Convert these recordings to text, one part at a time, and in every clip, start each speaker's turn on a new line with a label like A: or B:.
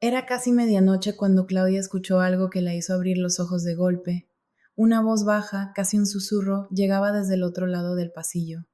A: Era casi medianoche cuando Claudia escuchó algo que la hizo abrir los ojos de golpe. Una voz baja, casi un susurro, llegaba desde el otro lado del pasillo.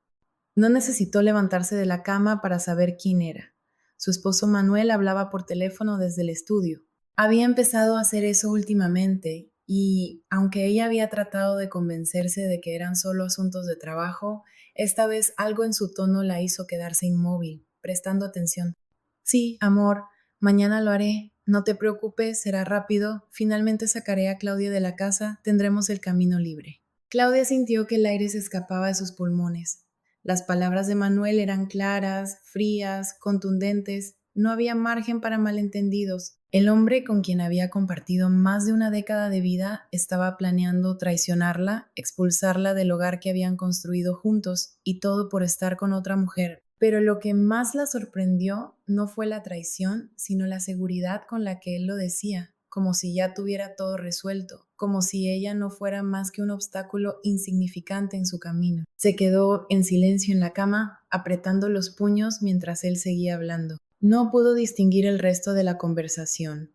A: No necesitó levantarse de la cama para saber quién era. Su esposo Manuel hablaba por teléfono desde el estudio. Había empezado a hacer eso últimamente y, aunque ella había tratado de convencerse de que eran solo asuntos de trabajo, esta vez algo en su tono la hizo quedarse inmóvil, prestando atención. Sí, amor, mañana lo haré. No te preocupes, será rápido. Finalmente sacaré a Claudia de la casa, tendremos el camino libre. Claudia sintió que el aire se escapaba de sus pulmones. Las palabras de Manuel eran claras, frías, contundentes. No había margen para malentendidos. El hombre con quien había compartido más de una década de vida estaba planeando traicionarla, expulsarla del hogar que habían construido juntos, y todo por estar con otra mujer. Pero lo que más la sorprendió no fue la traición, sino la seguridad con la que él lo decía, como si ya tuviera todo resuelto, como si ella no fuera más que un obstáculo insignificante en su camino. Se quedó en silencio en la cama, apretando los puños mientras él seguía hablando. No pudo distinguir el resto de la conversación,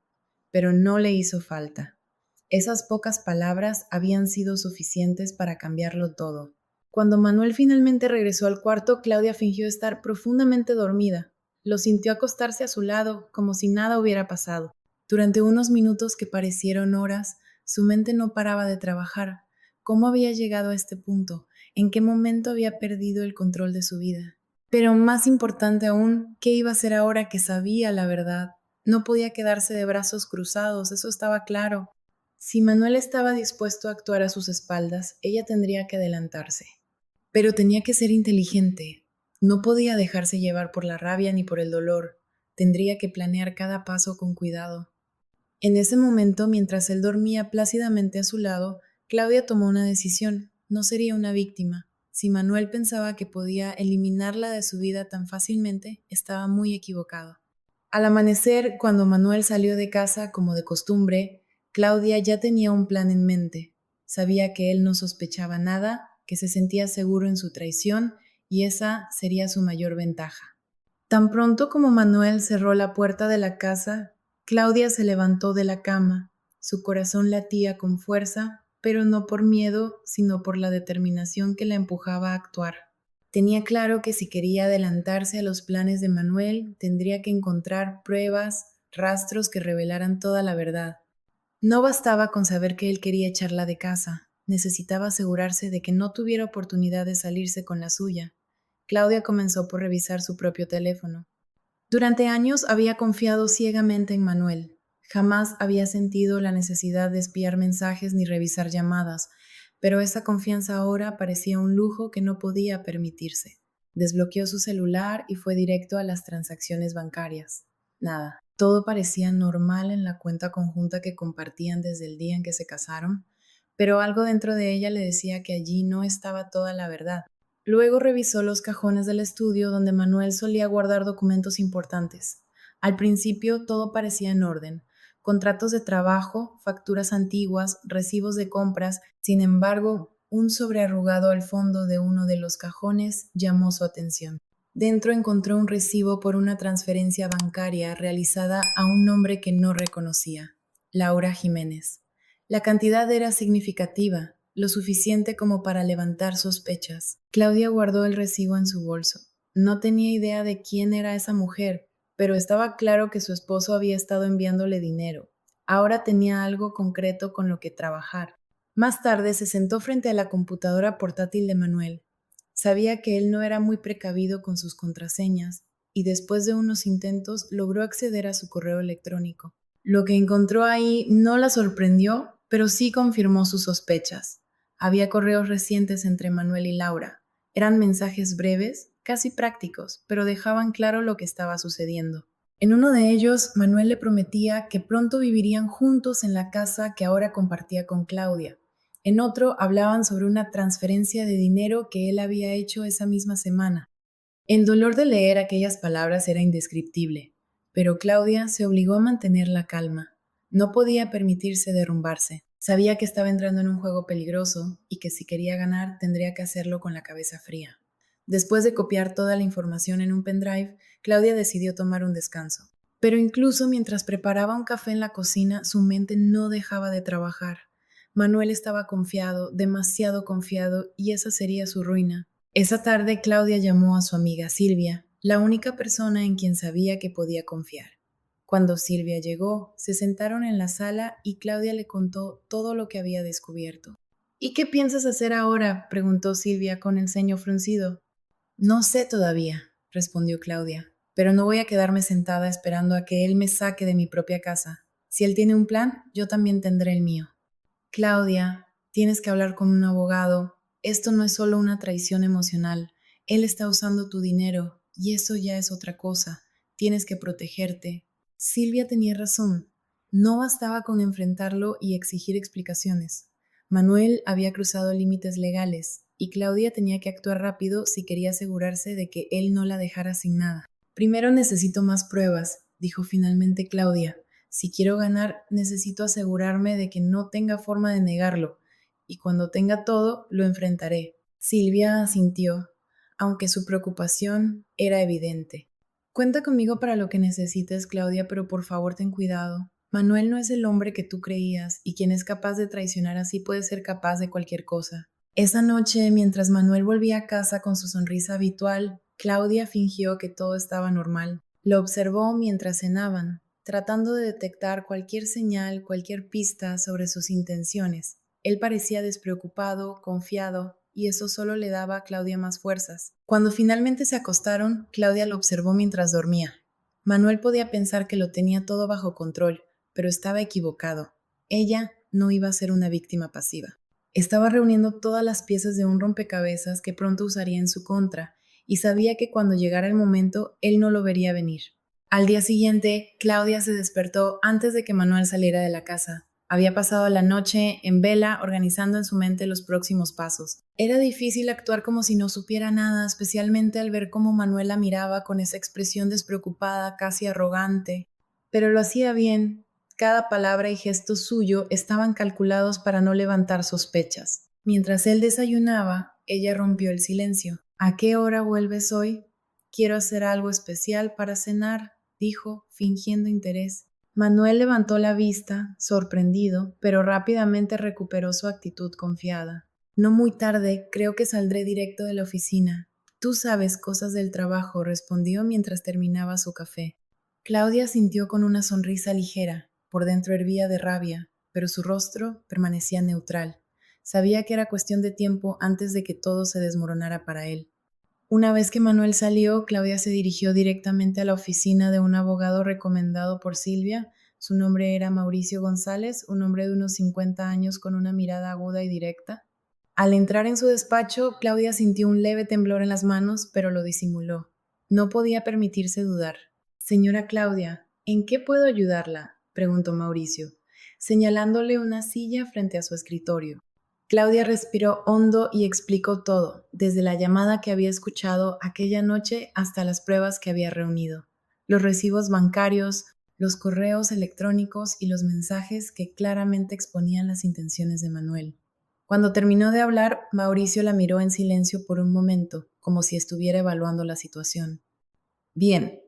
A: pero no le hizo falta. Esas pocas palabras habían sido suficientes para cambiarlo todo. Cuando Manuel finalmente regresó al cuarto, Claudia fingió estar profundamente dormida. Lo sintió acostarse a su lado, como si nada hubiera pasado. Durante unos minutos que parecieron horas, su mente no paraba de trabajar. ¿Cómo había llegado a este punto? ¿En qué momento había perdido el control de su vida? Pero más importante aún, ¿qué iba a hacer ahora que sabía la verdad? No podía quedarse de brazos cruzados, eso estaba claro. Si Manuel estaba dispuesto a actuar a sus espaldas, ella tendría que adelantarse. Pero tenía que ser inteligente. No podía dejarse llevar por la rabia ni por el dolor. Tendría que planear cada paso con cuidado. En ese momento, mientras él dormía plácidamente a su lado, Claudia tomó una decisión. No sería una víctima. Si Manuel pensaba que podía eliminarla de su vida tan fácilmente, estaba muy equivocado. Al amanecer, cuando Manuel salió de casa como de costumbre, Claudia ya tenía un plan en mente. Sabía que él no sospechaba nada, que se sentía seguro en su traición y esa sería su mayor ventaja. Tan pronto como Manuel cerró la puerta de la casa, Claudia se levantó de la cama. Su corazón latía con fuerza, pero no por miedo, sino por la determinación que la empujaba a actuar. Tenía claro que si quería adelantarse a los planes de Manuel, tendría que encontrar pruebas, rastros que revelaran toda la verdad. No bastaba con saber que él quería echarla de casa, necesitaba asegurarse de que no tuviera oportunidad de salirse con la suya. Claudia comenzó por revisar su propio teléfono. Durante años había confiado ciegamente en Manuel. Jamás había sentido la necesidad de espiar mensajes ni revisar llamadas, pero esa confianza ahora parecía un lujo que no podía permitirse. Desbloqueó su celular y fue directo a las transacciones bancarias. Nada. Todo parecía normal en la cuenta conjunta que compartían desde el día en que se casaron, pero algo dentro de ella le decía que allí no estaba toda la verdad. Luego revisó los cajones del estudio donde Manuel solía guardar documentos importantes. Al principio todo parecía en orden. Contratos de trabajo, facturas antiguas, recibos de compras. Sin embargo, un sobrearrugado al fondo de uno de los cajones llamó su atención. Dentro encontró un recibo por una transferencia bancaria realizada a un nombre que no reconocía, Laura Jiménez. La cantidad era significativa, lo suficiente como para levantar sospechas. Claudia guardó el recibo en su bolso. No tenía idea de quién era esa mujer, pero estaba claro que su esposo había estado enviándole dinero. Ahora tenía algo concreto con lo que trabajar. Más tarde se sentó frente a la computadora portátil de Manuel. Sabía que él no era muy precavido con sus contraseñas y después de unos intentos logró acceder a su correo electrónico. Lo que encontró ahí no la sorprendió, pero sí confirmó sus sospechas. Había correos recientes entre Manuel y Laura. Eran mensajes breves, casi prácticos, pero dejaban claro lo que estaba sucediendo. En uno de ellos, Manuel le prometía que pronto vivirían juntos en la casa que ahora compartía con Claudia. En otro, hablaban sobre una transferencia de dinero que él había hecho esa misma semana. El dolor de leer aquellas palabras era indescriptible, pero Claudia se obligó a mantener la calma. No podía permitirse derrumbarse. Sabía que estaba entrando en un juego peligroso y que si quería ganar tendría que hacerlo con la cabeza fría. Después de copiar toda la información en un pendrive, Claudia decidió tomar un descanso. Pero incluso mientras preparaba un café en la cocina, su mente no dejaba de trabajar. Manuel estaba confiado, demasiado confiado, y esa sería su ruina. Esa tarde Claudia llamó a su amiga Silvia, la única persona en quien sabía que podía confiar. Cuando Silvia llegó, se sentaron en la sala y Claudia le contó todo lo que había descubierto. ¿Y qué piensas hacer ahora?, preguntó Silvia con el ceño fruncido. No sé todavía, respondió Claudia, pero no voy a quedarme sentada esperando a que él me saque de mi propia casa. Si él tiene un plan, yo también tendré el mío. Claudia, tienes que hablar con un abogado. Esto no es solo una traición emocional. Él está usando tu dinero y eso ya es otra cosa. Tienes que protegerte. Silvia tenía razón. No bastaba con enfrentarlo y exigir explicaciones. Manuel había cruzado límites legales y Claudia tenía que actuar rápido si quería asegurarse de que él no la dejara sin nada. Primero necesito más pruebas, dijo finalmente Claudia. Si quiero ganar, necesito asegurarme de que no tenga forma de negarlo, y cuando tenga todo, lo enfrentaré. Silvia asintió, aunque su preocupación era evidente. Cuenta conmigo para lo que necesites, Claudia, pero por favor ten cuidado. Manuel no es el hombre que tú creías, y quien es capaz de traicionar así puede ser capaz de cualquier cosa. Esa noche, mientras Manuel volvía a casa con su sonrisa habitual, Claudia fingió que todo estaba normal. Lo observó mientras cenaban, tratando de detectar cualquier señal, cualquier pista sobre sus intenciones. Él parecía despreocupado, confiado, y eso solo le daba a Claudia más fuerzas. Cuando finalmente se acostaron, Claudia lo observó mientras dormía. Manuel podía pensar que lo tenía todo bajo control, pero estaba equivocado. Ella no iba a ser una víctima pasiva. Estaba reuniendo todas las piezas de un rompecabezas que pronto usaría en su contra, y sabía que cuando llegara el momento, él no lo vería venir. Al día siguiente, Claudia se despertó antes de que Manuel saliera de la casa. Había pasado la noche en vela organizando en su mente los próximos pasos. Era difícil actuar como si no supiera nada, especialmente al ver cómo Manuel la miraba con esa expresión despreocupada, casi arrogante. Pero lo hacía bien. Cada palabra y gesto suyo estaban calculados para no levantar sospechas. Mientras él desayunaba, ella rompió el silencio. ¿A qué hora vuelves hoy? Quiero hacer algo especial para cenar, dijo, fingiendo interés. Manuel levantó la vista, sorprendido, pero rápidamente recuperó su actitud confiada. No muy tarde, creo que saldré directo de la oficina. Tú sabes cosas del trabajo, respondió mientras terminaba su café. Claudia sintió con una sonrisa ligera. Por dentro hervía de rabia, pero su rostro permanecía neutral. Sabía que era cuestión de tiempo antes de que todo se desmoronara para él. Una vez que Manuel salió, Claudia se dirigió directamente a la oficina de un abogado recomendado por Silvia. Su nombre era Mauricio González, un hombre de unos 50 años con una mirada aguda y directa. Al entrar en su despacho, Claudia sintió un leve temblor en las manos, pero lo disimuló. No podía permitirse dudar. Señora Claudia, ¿en qué puedo ayudarla?, preguntó Mauricio, señalándole una silla frente a su escritorio. Claudia respiró hondo y explicó todo, desde la llamada que había escuchado aquella noche hasta las pruebas que había reunido, los recibos bancarios, los correos electrónicos y los mensajes que claramente exponían las intenciones de Manuel. Cuando terminó de hablar, Mauricio la miró en silencio por un momento, como si estuviera evaluando la situación. Bien,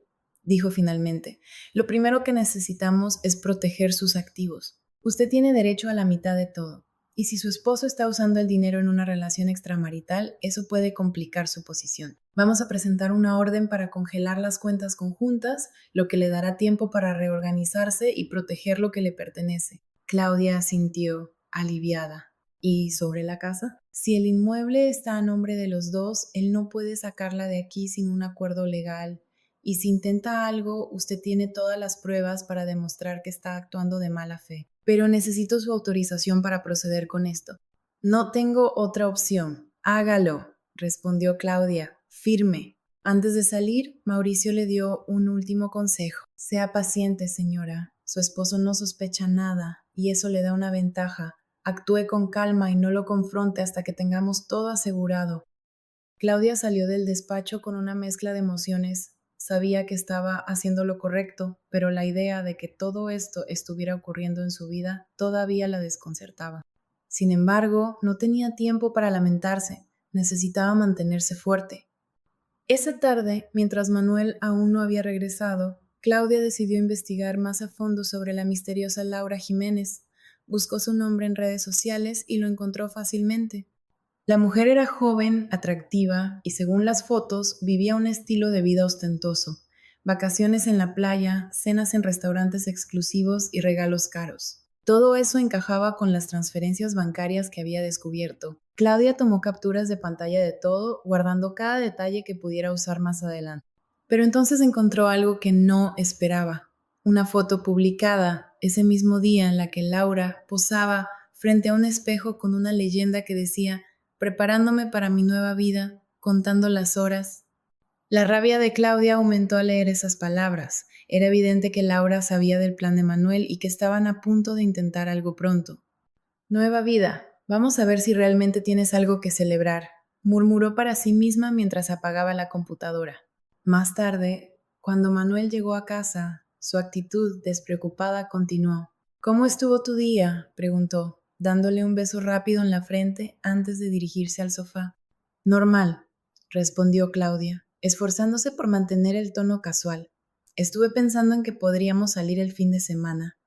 A: dijo finalmente, lo primero que necesitamos es proteger sus activos. Usted tiene derecho a la mitad de todo. Y si su esposo está usando el dinero en una relación extramarital, eso puede complicar su posición. Vamos a presentar una orden para congelar las cuentas conjuntas, lo que le dará tiempo para reorganizarse y proteger lo que le pertenece. Claudia asintió, aliviada. ¿Y sobre la casa? Si el inmueble está a nombre de los dos, él no puede sacarla de aquí sin un acuerdo legal. Y si intenta algo, usted tiene todas las pruebas para demostrar que está actuando de mala fe. Pero necesito su autorización para proceder con esto. No tengo otra opción. Hágalo, respondió Claudia, firme. Antes de salir, Mauricio le dio un último consejo. Sea paciente, señora. Su esposo no sospecha nada, y eso le da una ventaja. Actúe con calma y no lo confronte hasta que tengamos todo asegurado. Claudia salió del despacho con una mezcla de emociones. Sabía que estaba haciendo lo correcto, pero la idea de que todo esto estuviera ocurriendo en su vida todavía la desconcertaba. Sin embargo, no tenía tiempo para lamentarse. Necesitaba mantenerse fuerte. Esa tarde, mientras Manuel aún no había regresado, Claudia decidió investigar más a fondo sobre la misteriosa Laura Jiménez. Buscó su nombre en redes sociales y lo encontró fácilmente. La mujer era joven, atractiva y, según las fotos, vivía un estilo de vida ostentoso. Vacaciones en la playa, cenas en restaurantes exclusivos y regalos caros. Todo eso encajaba con las transferencias bancarias que había descubierto. Claudia tomó capturas de pantalla de todo, guardando cada detalle que pudiera usar más adelante. Pero entonces encontró algo que no esperaba. Una foto publicada ese mismo día en la que Laura posaba frente a un espejo con una leyenda que decía: preparándome para mi nueva vida, contando las horas. La rabia de Claudia aumentó al leer esas palabras. Era evidente que Laura sabía del plan de Manuel y que estaban a punto de intentar algo pronto. Nueva vida, vamos a ver si realmente tienes algo que celebrar, murmuró para sí misma mientras apagaba la computadora. Más tarde, cuando Manuel llegó a casa, su actitud despreocupada continuó. ¿Cómo estuvo tu día?, preguntó, dándole un beso rápido en la frente antes de dirigirse al sofá. Normal, respondió Claudia, esforzándose por mantener el tono casual. Estuve pensando en que podríamos salir el fin de semana.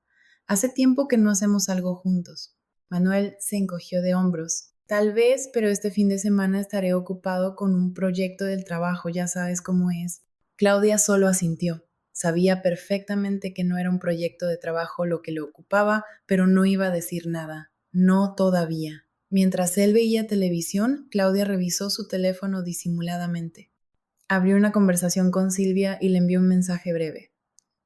A: Hace tiempo que no hacemos algo juntos. Manuel se encogió de hombros. Tal vez, pero este fin de semana estaré ocupado con un proyecto del trabajo, ya sabes cómo es. Claudia solo asintió. Sabía perfectamente que no era un proyecto de trabajo lo que le ocupaba, pero no iba a decir nada. No todavía. Mientras él veía televisión, Claudia revisó su teléfono disimuladamente. Abrió una conversación con Silvia y le envió un mensaje breve.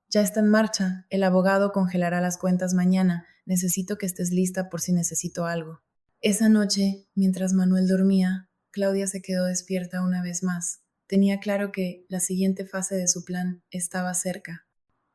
A: Ya está en marcha. El abogado congelará las cuentas mañana. Necesito que estés lista por si necesito algo. Esa noche, mientras Manuel dormía, Claudia se quedó despierta una vez más. Tenía claro que la siguiente fase de su plan estaba cerca.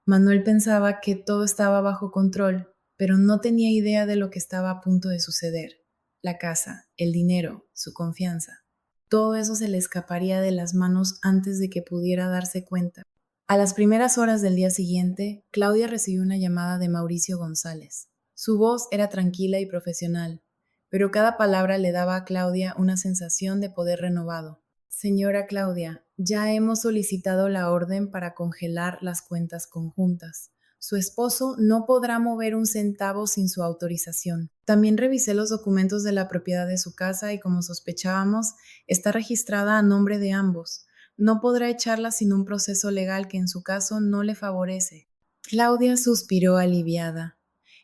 A: Manuel pensaba que todo estaba bajo control, pero no tenía idea de lo que estaba a punto de suceder. La casa, el dinero, su confianza. Todo eso se le escaparía de las manos antes de que pudiera darse cuenta. A las primeras horas del día siguiente, Claudia recibió una llamada de Mauricio González. Su voz era tranquila y profesional, pero cada palabra le daba a Claudia una sensación de poder renovado. Señora Claudia, ya hemos solicitado la orden para congelar las cuentas conjuntas. Su esposo no podrá mover un centavo sin su autorización. También revisé los documentos de la propiedad de su casa y, como sospechábamos, está registrada a nombre de ambos. No podrá echarla sin un proceso legal que en su caso no le favorece. Claudia suspiró aliviada.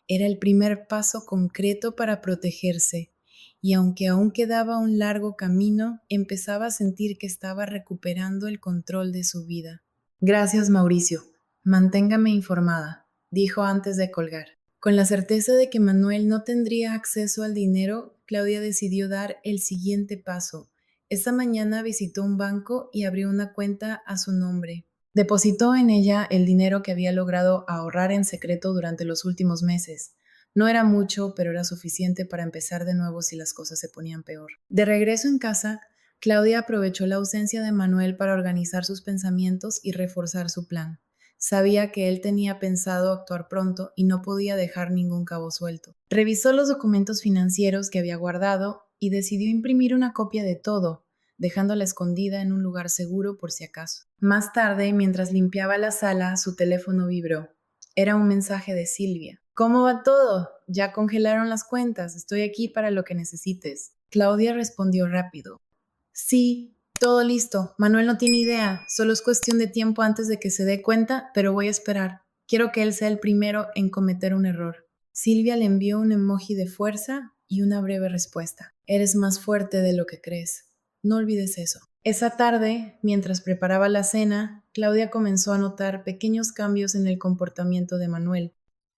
A: Era el primer paso concreto para protegerse, y aunque aún quedaba un largo camino, empezaba a sentir que estaba recuperando el control de su vida. Gracias, Mauricio. Manténgame informada, dijo antes de colgar. Con la certeza de que Manuel no tendría acceso al dinero, Claudia decidió dar el siguiente paso. Esa mañana visitó un banco y abrió una cuenta a su nombre. Depositó en ella el dinero que había logrado ahorrar en secreto durante los últimos meses. No era mucho, pero era suficiente para empezar de nuevo si las cosas se ponían peor. De regreso en casa, Claudia aprovechó la ausencia de Manuel para organizar sus pensamientos y reforzar su plan. Sabía que él tenía pensado actuar pronto y no podía dejar ningún cabo suelto. Revisó los documentos financieros que había guardado y decidió imprimir una copia de todo, dejándola escondida en un lugar seguro por si acaso. Más tarde, mientras limpiaba la sala, su teléfono vibró. Era un mensaje de Silvia. ¿Cómo va todo? Ya congelaron las cuentas. Estoy aquí para lo que necesites. Claudia respondió rápido. Sí, todo listo. Manuel no tiene idea. Solo es cuestión de tiempo antes de que se dé cuenta, pero voy a esperar. Quiero que él sea el primero en cometer un error. Silvia le envió un emoji de fuerza y una breve respuesta. Eres más fuerte de lo que crees. No olvides eso. Esa tarde, mientras preparaba la cena, Claudia comenzó a notar pequeños cambios en el comportamiento de Manuel.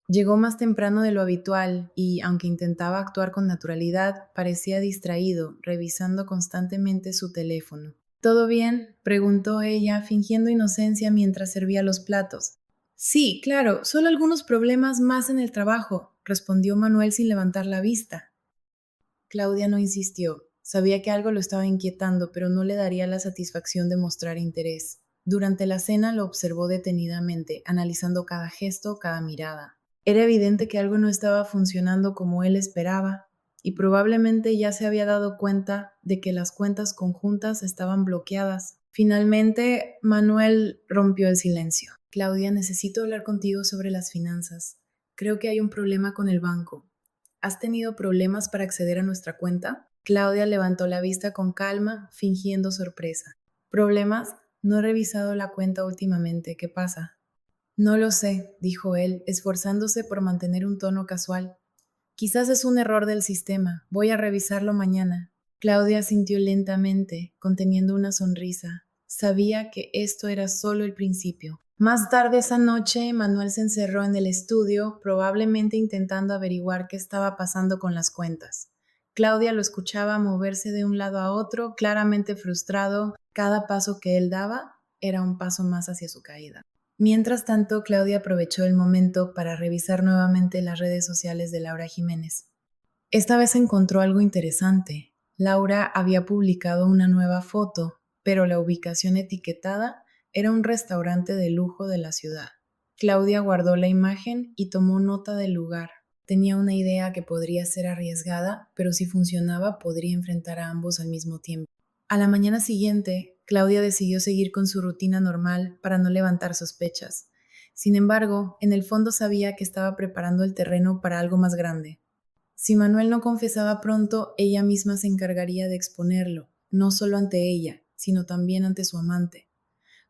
A: Llegó más temprano de lo habitual y, aunque intentaba actuar con naturalidad, parecía distraído, revisando constantemente su teléfono. ¿Todo bien?, preguntó ella, fingiendo inocencia mientras servía los platos. Sí, claro, solo algunos problemas más en el trabajo, respondió Manuel sin levantar la vista. Claudia no insistió. Sabía que algo lo estaba inquietando, pero no le daría la satisfacción de mostrar interés. Durante la cena lo observó detenidamente, analizando cada gesto, cada mirada. Era evidente que algo no estaba funcionando como él esperaba, y probablemente ya se había dado cuenta de que las cuentas conjuntas estaban bloqueadas. Finalmente, Manuel rompió el silencio. Claudia, necesito hablar contigo sobre las finanzas. Creo que hay un problema con el banco. ¿Has tenido problemas para acceder a nuestra cuenta? Claudia levantó la vista con calma, fingiendo sorpresa. ¿Problemas? No he revisado la cuenta últimamente. ¿Qué pasa? No lo sé, dijo él, esforzándose por mantener un tono casual. Quizás es un error del sistema. Voy a revisarlo mañana. Claudia asintió lentamente, conteniendo una sonrisa. Sabía que esto era solo el principio. Más tarde esa noche, Manuel se encerró en el estudio, probablemente intentando averiguar qué estaba pasando con las cuentas. Claudia lo escuchaba moverse de un lado a otro, claramente frustrado. Cada paso que él daba era un paso más hacia su caída. Mientras tanto, Claudia aprovechó el momento para revisar nuevamente las redes sociales de Laura Jiménez. Esta vez encontró algo interesante. Laura había publicado una nueva foto, pero la ubicación etiquetada era un restaurante de lujo de la ciudad. Claudia guardó la imagen y tomó nota del lugar. Tenía una idea que podría ser arriesgada, pero si funcionaba podría enfrentar a ambos al mismo tiempo. A la mañana siguiente, Claudia decidió seguir con su rutina normal para no levantar sospechas. Sin embargo, en el fondo sabía que estaba preparando el terreno para algo más grande. Si Manuel no confesaba pronto, ella misma se encargaría de exponerlo, no solo ante ella, sino también ante su amante.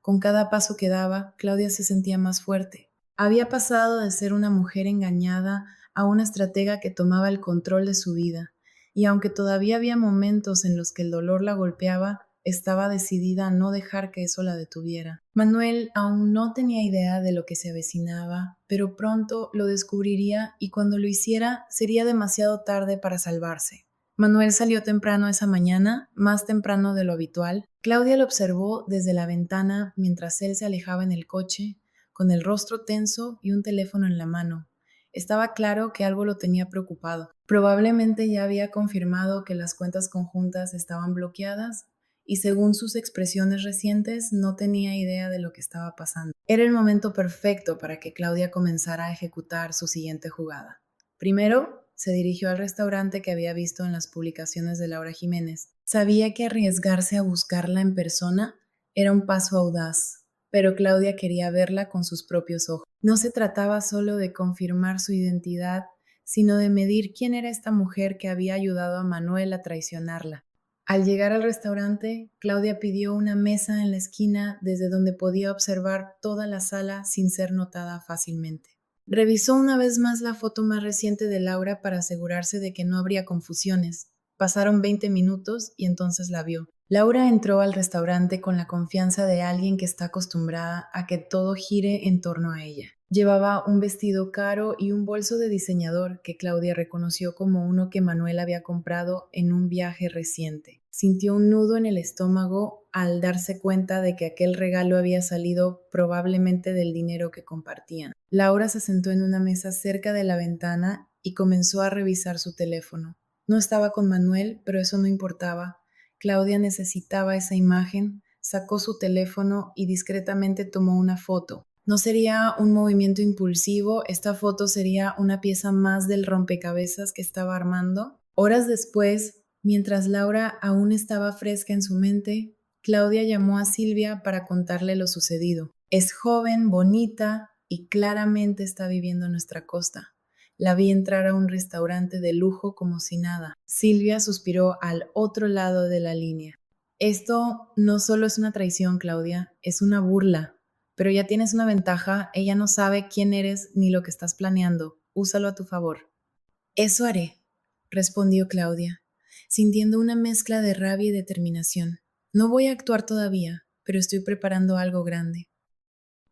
A: Con cada paso que daba, Claudia se sentía más fuerte. Había pasado de ser una mujer engañada a una estratega que tomaba el control de su vida, y aunque todavía había momentos en los que el dolor la golpeaba, estaba decidida a no dejar que eso la detuviera. Manuel aún no tenía idea de lo que se avecinaba, pero pronto lo descubriría y cuando lo hiciera sería demasiado tarde para salvarse. Manuel salió temprano esa mañana, más temprano de lo habitual. Claudia lo observó desde la ventana mientras él se alejaba en el coche, con el rostro tenso y un teléfono en la mano. Estaba claro que algo lo tenía preocupado. Probablemente ya había confirmado que las cuentas conjuntas estaban bloqueadas y según sus expresiones recientes no tenía idea de lo que estaba pasando. Era el momento perfecto para que Claudia comenzara a ejecutar su siguiente jugada. Primero, se dirigió al restaurante que había visto en las publicaciones de Laura Jiménez. Sabía que arriesgarse a buscarla en persona era un paso audaz, pero Claudia quería verla con sus propios ojos. No se trataba solo de confirmar su identidad, sino de medir quién era esta mujer que había ayudado a Manuel a traicionarla. Al llegar al restaurante, Claudia pidió una mesa en la esquina desde donde podía observar toda la sala sin ser notada fácilmente. Revisó una vez más la foto más reciente de Laura para asegurarse de que no habría confusiones. Pasaron 20 minutos y entonces la vio. Laura entró al restaurante con la confianza de alguien que está acostumbrada a que todo gire en torno a ella. Llevaba un vestido caro y un bolso de diseñador que Claudia reconoció como uno que Manuel había comprado en un viaje reciente. Sintió un nudo en el estómago al darse cuenta de que aquel regalo había salido probablemente del dinero que compartían. Laura se sentó en una mesa cerca de la ventana y comenzó a revisar su teléfono. No estaba con Manuel, pero eso no importaba. Claudia necesitaba esa imagen, sacó su teléfono y discretamente tomó una foto. No sería un movimiento impulsivo, esta foto sería una pieza más del rompecabezas que estaba armando. Horas después, mientras Laura aún estaba fresca en su mente, Claudia llamó a Silvia para contarle lo sucedido. Es joven, bonita y claramente está viviendo en nuestra costa. La vi entrar a un restaurante de lujo como si nada. Silvia suspiró al otro lado de la línea. Esto no solo es una traición, Claudia, es una burla. Pero ya tienes una ventaja, ella no sabe quién eres ni lo que estás planeando. Úsalo a tu favor. Eso haré, respondió Claudia, sintiendo una mezcla de rabia y determinación. No voy a actuar todavía, pero estoy preparando algo grande.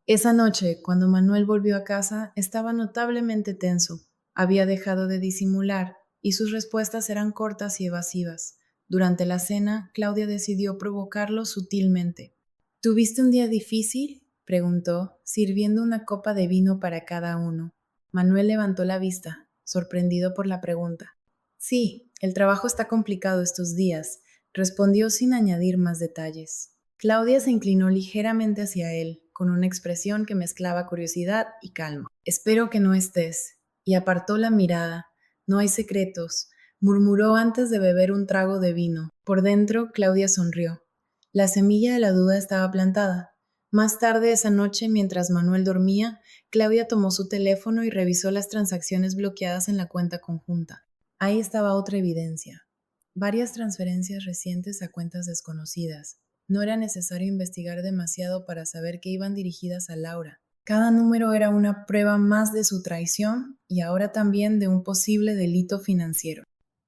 A: Esa noche, cuando Manuel volvió a casa, estaba notablemente tenso. Había dejado de disimular y sus respuestas eran cortas y evasivas. Durante la cena, Claudia decidió provocarlo sutilmente. ¿Tuviste un día difícil?, preguntó, sirviendo una copa de vino para cada uno. Manuel levantó la vista, sorprendido por la pregunta. Sí, el trabajo está complicado estos días, respondió sin añadir más detalles. Claudia se inclinó ligeramente hacia él, con una expresión que mezclaba curiosidad y calma. Espero que no estés. Y apartó la mirada. No hay secretos, murmuró antes de beber un trago de vino. Por dentro, Claudia sonrió. La semilla de la duda estaba plantada. Más tarde esa noche, mientras Manuel dormía, Claudia tomó su teléfono y revisó las transacciones bloqueadas en la cuenta conjunta. Ahí estaba otra evidencia. Varias transferencias recientes a cuentas desconocidas. No era necesario investigar demasiado para saber que iban dirigidas a Laura. Cada número era una prueba más de su traición y ahora también de un posible delito financiero.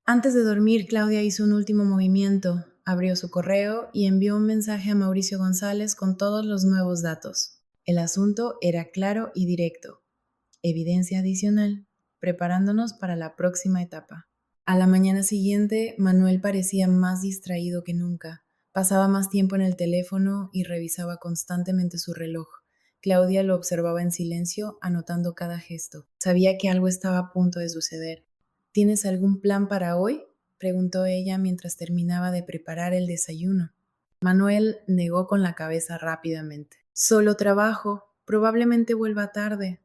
A: Antes de dormir, Claudia hizo un último movimiento, abrió su correo y envió un mensaje a Mauricio González con todos los nuevos datos. El asunto era claro y directo. Evidencia adicional, preparándonos para la próxima etapa. A la mañana siguiente, Manuel parecía más distraído que nunca. Pasaba más tiempo en el teléfono y revisaba constantemente su reloj. Claudia lo observaba en silencio, anotando cada gesto. Sabía que algo estaba a punto de suceder. ¿Tienes algún plan para hoy?, preguntó ella mientras terminaba de preparar el desayuno. Manuel negó con la cabeza rápidamente. Solo trabajo, probablemente vuelva tarde,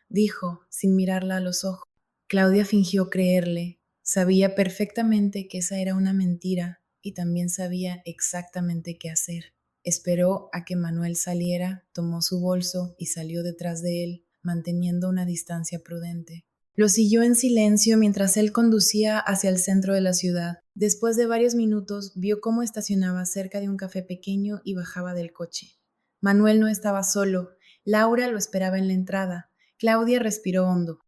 A: dijo, sin mirarla a los ojos. Claudia fingió creerle. Sabía perfectamente que esa era una mentira y también sabía exactamente qué hacer. Esperó a que Manuel saliera, tomó su bolso y salió detrás de él, manteniendo una distancia prudente. Lo siguió en silencio mientras él conducía hacia el centro de la ciudad. Después de varios minutos, vio cómo estacionaba cerca de un café pequeño y bajaba del coche. Manuel no estaba solo. Laura lo esperaba en la entrada. Claudia respiró hondo.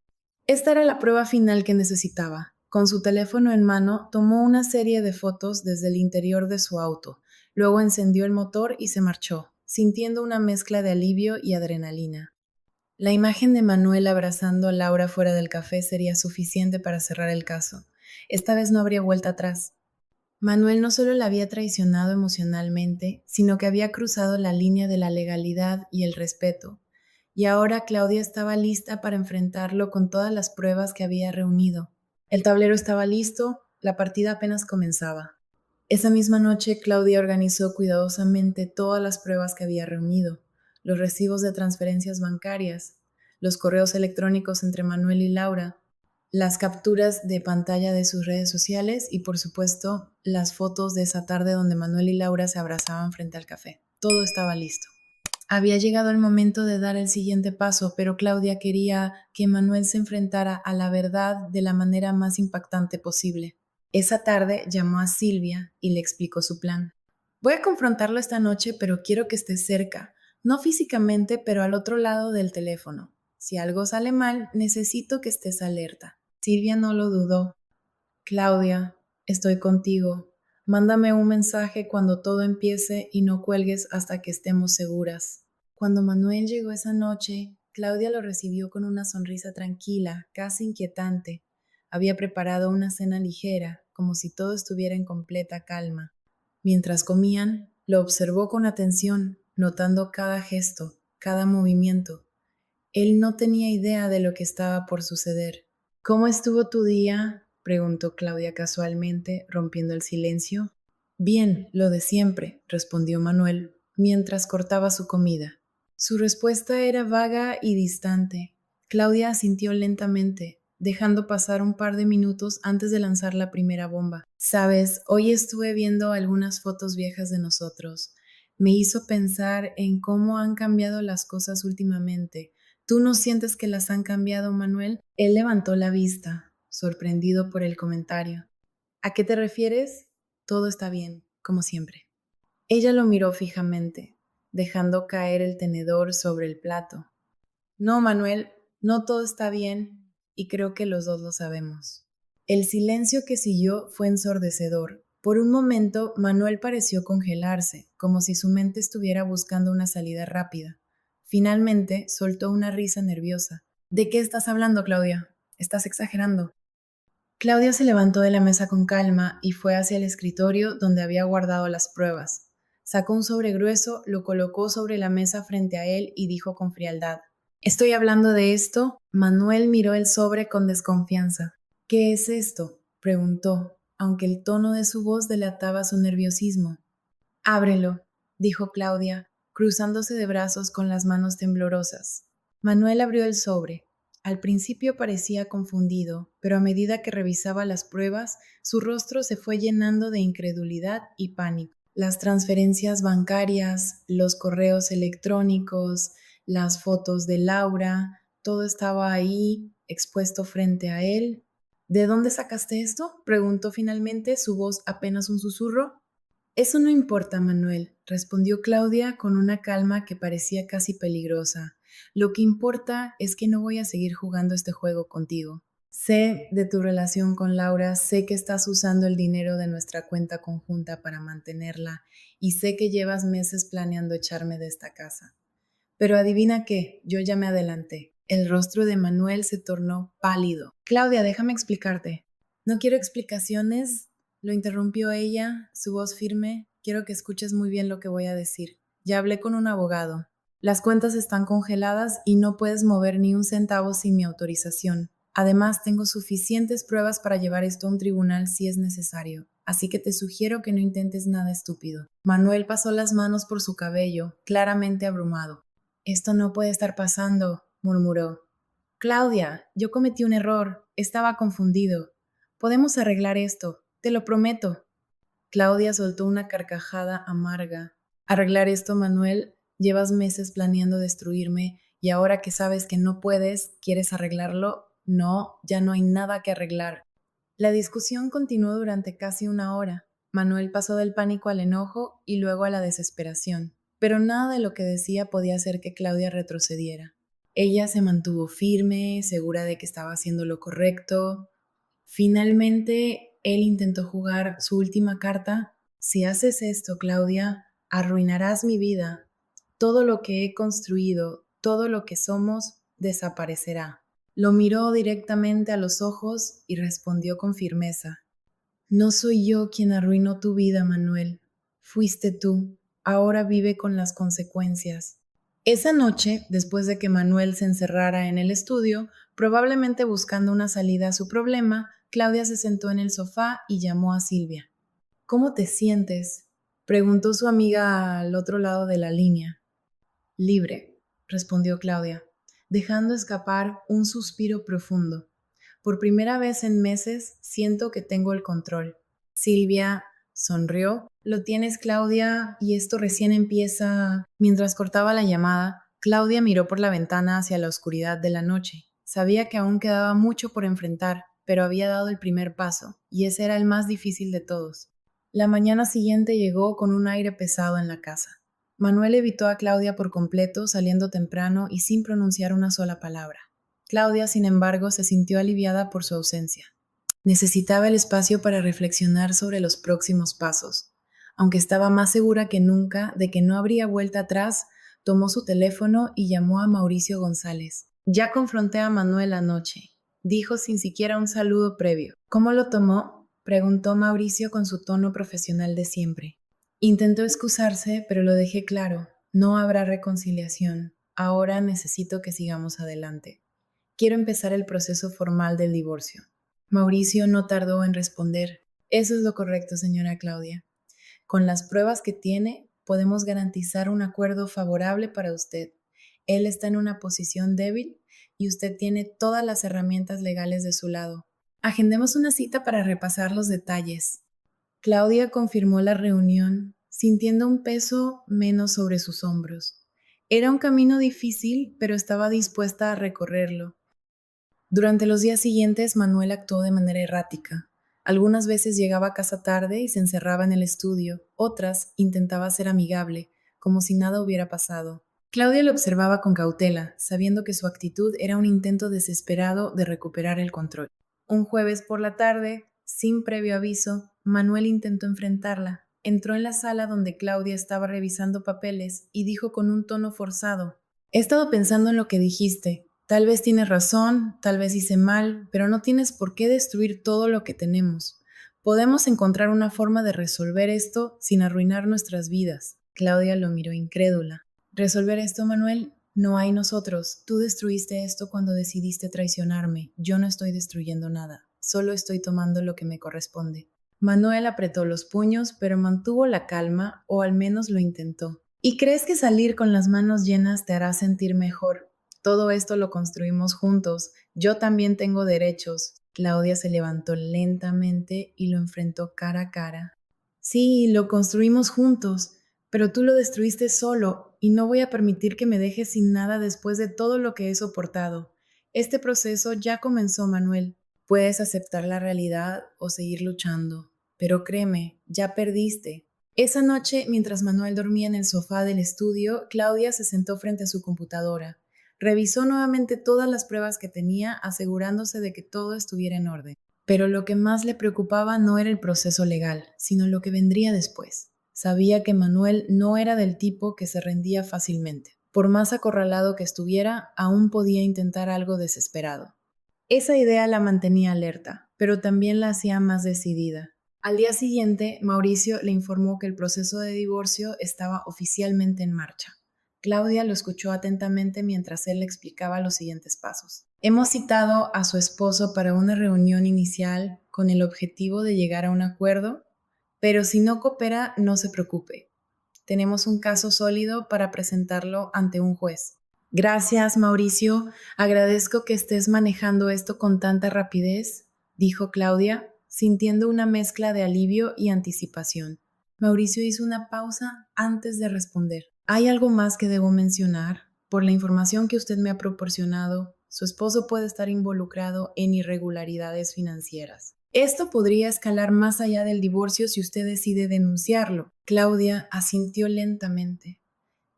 A: Esta era la prueba final que necesitaba. Con su teléfono en mano, tomó una serie de fotos desde el interior de su auto. Luego encendió el motor y se marchó, sintiendo una mezcla de alivio y adrenalina. La imagen de Manuel abrazando a Laura fuera del café sería suficiente para cerrar el caso. Esta vez no habría vuelta atrás. Manuel no solo la había traicionado emocionalmente, sino que había cruzado la línea de la legalidad y el respeto. Y ahora Claudia estaba lista para enfrentarlo con todas las pruebas que había reunido. El tablero estaba listo, la partida apenas comenzaba. Esa misma noche, Claudia organizó cuidadosamente todas las pruebas que había reunido, los recibos de transferencias bancarias, los correos electrónicos entre Manuel y Laura, las capturas de pantalla de sus redes sociales y, por supuesto, las fotos de esa tarde donde Manuel y Laura se abrazaban frente al café. Todo estaba listo. Había llegado el momento de dar el siguiente paso, pero Claudia quería que Manuel se enfrentara a la verdad de la manera más impactante posible. Esa tarde llamó a Silvia y le explicó su plan. Voy a confrontarlo esta noche, pero quiero que estés cerca. No físicamente, pero al otro lado del teléfono. Si algo sale mal, necesito que estés alerta. Silvia no lo dudó. Claudia, estoy contigo. Mándame un mensaje cuando todo empiece y no cuelgues hasta que estemos seguras. Cuando Manuel llegó esa noche, Claudia lo recibió con una sonrisa tranquila, casi inquietante. Había preparado una cena ligera, como si todo estuviera en completa calma. Mientras comían, lo observó con atención, notando cada gesto, cada movimiento. Él no tenía idea de lo que estaba por suceder. ¿Cómo estuvo tu día?, preguntó Claudia casualmente, rompiendo el silencio. Bien, lo de siempre, respondió Manuel, mientras cortaba su comida. Su respuesta era vaga y distante. Claudia asintió lentamente, dejando pasar un par de minutos antes de lanzar la primera bomba. Sabes, hoy estuve viendo algunas fotos viejas de nosotros. Me hizo pensar en cómo han cambiado las cosas últimamente. ¿Tú no sientes que las han cambiado, Manuel? Él levantó la vista, sorprendido por el comentario. ¿A qué te refieres? Todo está bien, como siempre. Ella lo miró fijamente, dejando caer el tenedor sobre el plato. No, Manuel, no todo está bien, y creo que los dos lo sabemos. El silencio que siguió fue ensordecedor. Por un momento, Manuel pareció congelarse, como si su mente estuviera buscando una salida rápida. Finalmente, soltó una risa nerviosa. ¿De qué estás hablando, Claudia? Estás exagerando. Claudia se levantó de la mesa con calma y fue hacia el escritorio donde había guardado las pruebas. Sacó un sobre grueso, lo colocó sobre la mesa frente a él y dijo con frialdad: ¿Estoy hablando de esto? Manuel miró el sobre con desconfianza. ¿Qué es esto?, preguntó, aunque el tono de su voz delataba su nerviosismo. Ábrelo, dijo Claudia, cruzándose de brazos con las manos temblorosas. Manuel abrió el sobre. Al principio parecía confundido, pero a medida que revisaba las pruebas, su rostro se fue llenando de incredulidad y pánico. Las transferencias bancarias, los correos electrónicos, las fotos de Laura, todo estaba ahí expuesto frente a él. ¿De dónde sacaste esto?, preguntó finalmente, su voz apenas un susurro. Eso no importa, Manuel, respondió Claudia con una calma que parecía casi peligrosa. Lo que importa es que no voy a seguir jugando este juego contigo. Sé de tu relación con Laura, sé que estás usando el dinero de nuestra cuenta conjunta para mantenerla y sé que llevas meses planeando echarme de esta casa. Pero adivina qué, yo ya me adelanté. El rostro de Manuel se tornó pálido. Claudia, déjame explicarte. No quiero explicaciones, lo interrumpió ella, su voz firme. Quiero que escuches muy bien lo que voy a decir. Ya hablé con un abogado. Las cuentas están congeladas y no puedes mover ni un centavo sin mi autorización. Además, tengo suficientes pruebas para llevar esto a un tribunal si es necesario. Así que te sugiero que no intentes nada estúpido. Manuel pasó las manos por su cabello, claramente abrumado. Esto no puede estar pasando, murmuró. Claudia, yo cometí un error. Estaba confundido. Podemos arreglar esto, te lo prometo. Claudia soltó una carcajada amarga. Arreglar esto, Manuel, llevas meses planeando destruirme y ahora que sabes que no puedes, ¿quieres arreglarlo? No, ya no hay nada que arreglar. La discusión continuó durante casi una hora. Manuel pasó del pánico al enojo y luego a la desesperación, pero nada de lo que decía podía hacer que Claudia retrocediera. Ella se mantuvo firme, segura de que estaba haciendo lo correcto. Finalmente, él intentó jugar su última carta. Si haces esto, Claudia, arruinarás mi vida. Todo lo que he construido, todo lo que somos, desaparecerá. Lo miró directamente a los ojos y respondió con firmeza. No soy yo quien arruinó tu vida, Manuel. Fuiste tú. Ahora vive con las consecuencias. Esa noche, después de que Manuel se encerrara en el estudio, probablemente buscando una salida a su problema, Claudia se sentó en el sofá y llamó a Silvia. ¿Cómo te sientes?, preguntó su amiga al otro lado de la línea. Libre, respondió Claudia, dejando escapar un suspiro profundo. Por primera vez en meses siento que tengo el control. Silvia sonrió. Lo tienes, Claudia, y esto recién empieza. Mientras cortaba la llamada, Claudia miró por la ventana hacia la oscuridad de la noche. Sabía que aún quedaba mucho por enfrentar, pero había dado el primer paso, y ese era el más difícil de todos. La mañana siguiente llegó con un aire pesado en la casa. Manuel evitó a Claudia por completo, saliendo temprano y sin pronunciar una sola palabra. Claudia, sin embargo, se sintió aliviada por su ausencia. Necesitaba el espacio para reflexionar sobre los próximos pasos. Aunque estaba más segura que nunca de que no habría vuelta atrás, tomó su teléfono y llamó a Mauricio González. Ya confronté a Manuel anoche, dijo sin siquiera un saludo previo. ¿Cómo lo tomó?, preguntó Mauricio con su tono profesional de siempre. Intentó excusarse, pero lo dejé claro. No habrá reconciliación. Ahora necesito que sigamos adelante. Quiero empezar el proceso formal del divorcio. Mauricio no tardó en responder. Eso es lo correcto, señora Claudia. Con las pruebas que tiene, podemos garantizar un acuerdo favorable para usted. Él está en una posición débil y usted tiene todas las herramientas legales de su lado. Agendemos una cita para repasar los detalles. Claudia confirmó la reunión, sintiendo un peso menos sobre sus hombros. Era un camino difícil, pero estaba dispuesta a recorrerlo. Durante los días siguientes, Manuel actuó de manera errática. Algunas veces llegaba a casa tarde y se encerraba en el estudio, otras intentaba ser amigable, como si nada hubiera pasado. Claudia lo observaba con cautela, sabiendo que su actitud era un intento desesperado de recuperar el control. Un jueves por la tarde, sin previo aviso, Manuel intentó enfrentarla. Entró en la sala donde Claudia estaba revisando papeles y dijo con un tono forzado: He estado pensando en lo que dijiste. Tal vez tienes razón, tal vez hice mal, pero no tienes por qué destruir todo lo que tenemos. Podemos encontrar una forma de resolver esto sin arruinar nuestras vidas. Claudia lo miró incrédula. ¿Resolver esto, Manuel? No hay nosotros. Tú destruiste esto cuando decidiste traicionarme. Yo no estoy destruyendo nada. Solo estoy tomando lo que me corresponde. Manuel apretó los puños, pero mantuvo la calma, o al menos lo intentó. ¿Y crees que salir con las manos llenas te hará sentir mejor? Todo esto lo construimos juntos. Yo también tengo derechos. Claudia se levantó lentamente y lo enfrentó cara a cara. Sí, lo construimos juntos, pero tú lo destruiste solo y no voy a permitir que me dejes sin nada después de todo lo que he soportado. Este proceso ya comenzó, Manuel. Puedes aceptar la realidad o seguir luchando, pero créeme, ya perdiste. Esa noche, mientras Manuel dormía en el sofá del estudio, Claudia se sentó frente a su computadora. Revisó nuevamente todas las pruebas que tenía, asegurándose de que todo estuviera en orden. Pero lo que más le preocupaba no era el proceso legal, sino lo que vendría después. Sabía que Manuel no era del tipo que se rendía fácilmente. Por más acorralado que estuviera, aún podía intentar algo desesperado. Esa idea la mantenía alerta, pero también la hacía más decidida. Al día siguiente, Mauricio le informó que el proceso de divorcio estaba oficialmente en marcha. Claudia lo escuchó atentamente mientras él le explicaba los siguientes pasos. Hemos citado a su esposo para una reunión inicial con el objetivo de llegar a un acuerdo, pero si no coopera, no se preocupe. Tenemos un caso sólido para presentarlo ante un juez. Gracias, Mauricio. Agradezco que estés manejando esto con tanta rapidez, dijo Claudia, sintiendo una mezcla de alivio y anticipación. Mauricio hizo una pausa antes de responder. ¿Hay algo más que debo mencionar? Por la información que usted me ha proporcionado, su esposo puede estar involucrado en irregularidades financieras. Esto podría escalar más allá del divorcio si usted decide denunciarlo. Claudia asintió lentamente.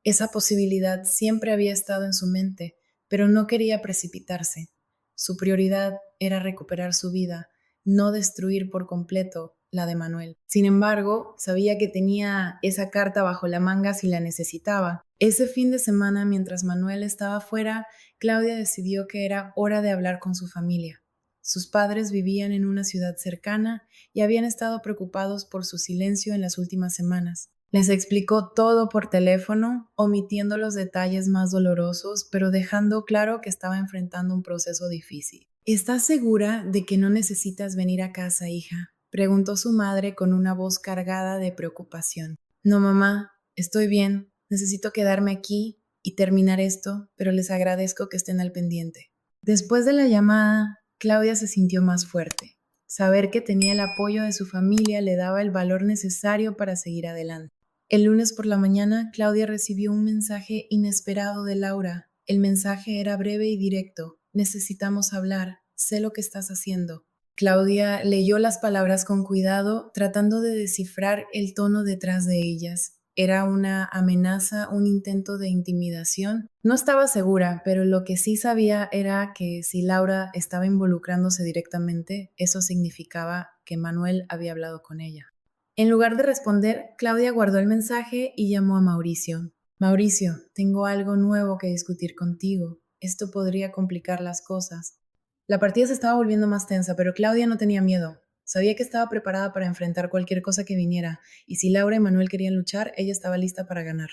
A: Esa posibilidad siempre había estado en su mente, pero no quería precipitarse. Su prioridad era recuperar su vida, no destruir por completo la de Manuel. Sin embargo, sabía que tenía esa carta bajo la manga si la necesitaba. Ese fin de semana, mientras Manuel estaba fuera, Claudia decidió que era hora de hablar con su familia. Sus padres vivían en una ciudad cercana y habían estado preocupados por su silencio en las últimas semanas. Les explicó todo por teléfono, omitiendo los detalles más dolorosos, pero dejando claro que estaba enfrentando un proceso difícil. ¿Estás segura de que no necesitas venir a casa, hija?, preguntó su madre con una voz cargada de preocupación. No, mamá, estoy bien. Necesito quedarme aquí y terminar esto, pero les agradezco que estén al pendiente. Después de la llamada, Claudia se sintió más fuerte. Saber que tenía el apoyo de su familia le daba el valor necesario para seguir adelante. El lunes por la mañana, Claudia recibió un mensaje inesperado de Laura. El mensaje era breve y directo. Necesitamos hablar. Sé lo que estás haciendo. Claudia leyó las palabras con cuidado, tratando de descifrar el tono detrás de ellas. ¿Era una amenaza, un intento de intimidación? No estaba segura, pero lo que sí sabía era que si Laura estaba involucrándose directamente, eso significaba que Manuel había hablado con ella. En lugar de responder, Claudia guardó el mensaje y llamó a Mauricio. Mauricio, tengo algo nuevo que discutir contigo. Esto podría complicar las cosas. La partida se estaba volviendo más tensa, pero Claudia no tenía miedo. Sabía que estaba preparada para enfrentar cualquier cosa que viniera, y si Laura y Manuel querían luchar, ella estaba lista para ganar.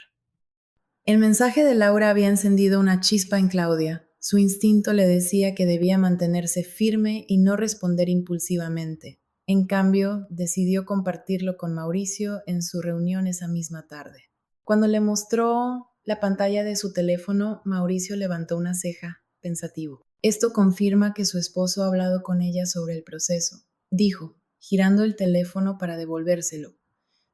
A: El mensaje de Laura había encendido una chispa en Claudia. Su instinto le decía que debía mantenerse firme y no responder impulsivamente. En cambio, decidió compartirlo con Mauricio en su reunión esa misma tarde. Cuando le mostró la pantalla de su teléfono, Mauricio levantó una ceja, pensativo. Esto confirma que su esposo ha hablado con ella sobre el proceso, dijo, girando el teléfono para devolvérselo.